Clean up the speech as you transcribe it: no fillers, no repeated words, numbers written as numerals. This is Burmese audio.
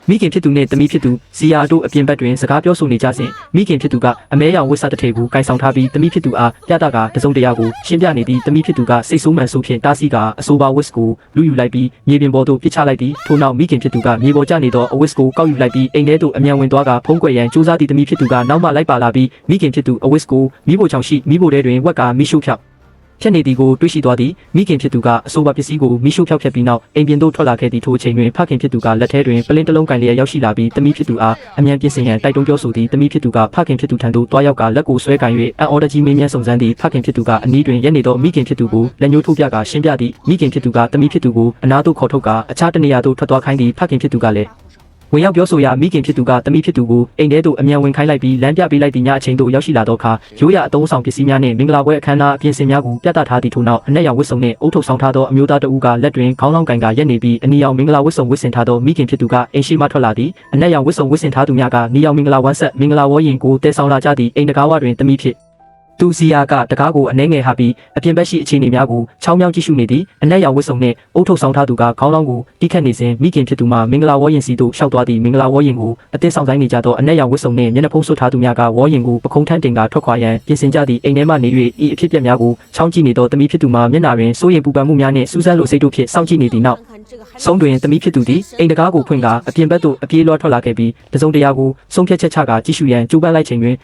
မိခင်ဖြစ်သူနဲ့သမီးဖြစ်သူဇီယာတို့အပြင်ဘက်တွင်စကားပြောဆိုနေကြစဉ်မိခင်ဖြစ်သူကအမဲရောင်ဝတ်စားတစ်ထည်ကိုကိုင်ဆောင်ထားပြီးသမီးဖြစ်သူအားပြတာကတစုံတရာကိုရှင်းပြနေသည့်သမီးဖြစ်သူကစိတ်ဆိုးမှန်ဆိုးဖြင့်တားဆီးကအဆိုပါဝတ်ကိုလူယူလိုက်ပြီးမြေပြင်ပေါ်သို့ပစ်ချလိုက်သည်ထို့နောက်မိခင်ဖြစ်သူကမြေပေါ်ကျနေသောအဝတ်ကိုကောက်ယူလိုက်ပြီးအိမ်ထဲသို့အမြန်ဝင်သွားကဖုံးကွယ်ရန်ကြိုးစားသည့်သမီးဖြစ်သူကနောက်မှလိုက်ပါလာပြီးမိခင်ဖြစ်သူအဝတ်ကိုမိဖို့ချောင်ရှိမိဖို့ထဲတွင်ဝက်ကမိရှုဖြောက်ဖြတ်နေသည်ကိုတွေးရှိသွားသည်မိခင်ဖြစ်သူကအဆိုပါပစ္စည်းကိုမိရှုဖြောက်ဖြတ်ပြီးနောက်အိမ်ပြင်သို့ထွက်လာခဲ့သည့်ထိုအချိန်တွင်ဖခင်ဖြစ်သူကလက်ထဲတွင်ပလင်းတစ်လုံးကင်လျက်ရောက်ရှိလာပြီးသမီးဖြစ်သူအားအမြန်ပြင်ဆင်ရန်တိုက်တွန်းပြောဆိုသည်သမီးဖြစ်သူကဖခင်ဖြစ်သူထံသို့တွားရောက်ကလက်ကိုဆွဲကင်၍အံ့ဩတကြီးမင်းမြန်းစုံစမ်းသည်ဖခင်ဖြစ်သူကအနီးတွင်ရက်နေသောမိခင်ဖြစ်သူကိုလက်ညှိုးထိုးပြကရှင်းပြသည်မိခင်ဖြစ်သူကသမီးဖြစ်သူကိုအနားသို့ခေါ်ထုတ်ကအခြားတနေရာသို့ထွက်သွားခိုင်းသည်ဖခင်ဖြစ်သူကလည်းဝင်ရောက်ပြောဆိုရာမိခင်ဖြစ်သူကသမီးဖြစ်သူကိုအိမ်ထဲသို့အမြန်ဝင်ခိုင်းလိုက်ပြီးလမ်းပြပေးလိုက်သည့်ညအချိန်သို့ရောက်ရှိလာသောအခါရိုးရာအသုံးဆောင်ပစ္စည်းများနှင့်မင်္ဂလာပွဲအခမ်းအနားအပြင်ဆင်များကိုပြသထားသည့်ထို့နောက်အနက်ရောင်ဝတ်စုံနှင့်အုတ်ထုတ်ဆောင်ထားသောအမျိုးသားတဦးကလက်တွင်ခေါင်းလောင်းကင်ကရက်နေပြီးအနီရောင်မင်္ဂလာဝတ်စုံဝတ်ဆင်ထားသောမိခင်ဖြစ်သူကအိမ်ရှိမှထွက်လာသည်အနက်ရောင်ဝတ်စုံဝတ်ဆင်ထားသူများကနီရောင်မင်္ဂလာဝမ်းဆက်မင်္ဂလာဝေါ်ရင်ကိုတဲဆောင်လာကြသည့်အိမ်တကားဝတွင်သမီးဖြစ်သူစီယာကတကားကိုအနှဲငယ်ဟာပြီးအပြင်ဘက်ရှိအခြေအနေများကိုချောင်းမြောင်းကြည့်ရှုနေသည်အနက်ရောင်ဝတ်စုံနှင့်အုတ်ထုတ်ဆောင်ထားသူကခေါင်းလောင်းကိုတိခတ်နေစဉ်မိခင်ဖြစ်သူမှမင်္ဂလာဝေါ်ရင်စီသို့ရှောက်သွားသည့်မင်္ဂလာဝေါ်ရင်ကိုအသစ်ဆောင်ဆိုင်နေကြသောအနက်ရောင်ဝတ်စုံနှင့်မျက်နှာဖုံးစွပ်ထားသူများကဝေါ်ရင်ကိုပခုံးထမ်းတင်ကထွက်ခွာရန်ပြင်ဆင်ကြသည့်အိမ်ထဲမှနေ၍ဤအဖြစ်အပျက်များကိုချောင်းကြည့်နေသောသမီးဖြစ်သူမှမျက်နှာတွင်စိုးရိမ်ပူပန်မှုများနှင့်စူးစမ်းလိုစိတ်တို့ဖြင့်စောင့်ကြည့်နေသည့်နောက်ဆုံးတွင်သမီးဖြစ်သူသည်အိမ်တကားကိုဖွင့်ကအပြင်ဘက်သို့အပြေးလွှားထွက်လာခဲ့ပြီးတစုံတရာကိုဆုံးဖြတ်ချက်ချကကြည့်ရှုရန်ကြိုးပမ်းလိုက်ချိန်တွင်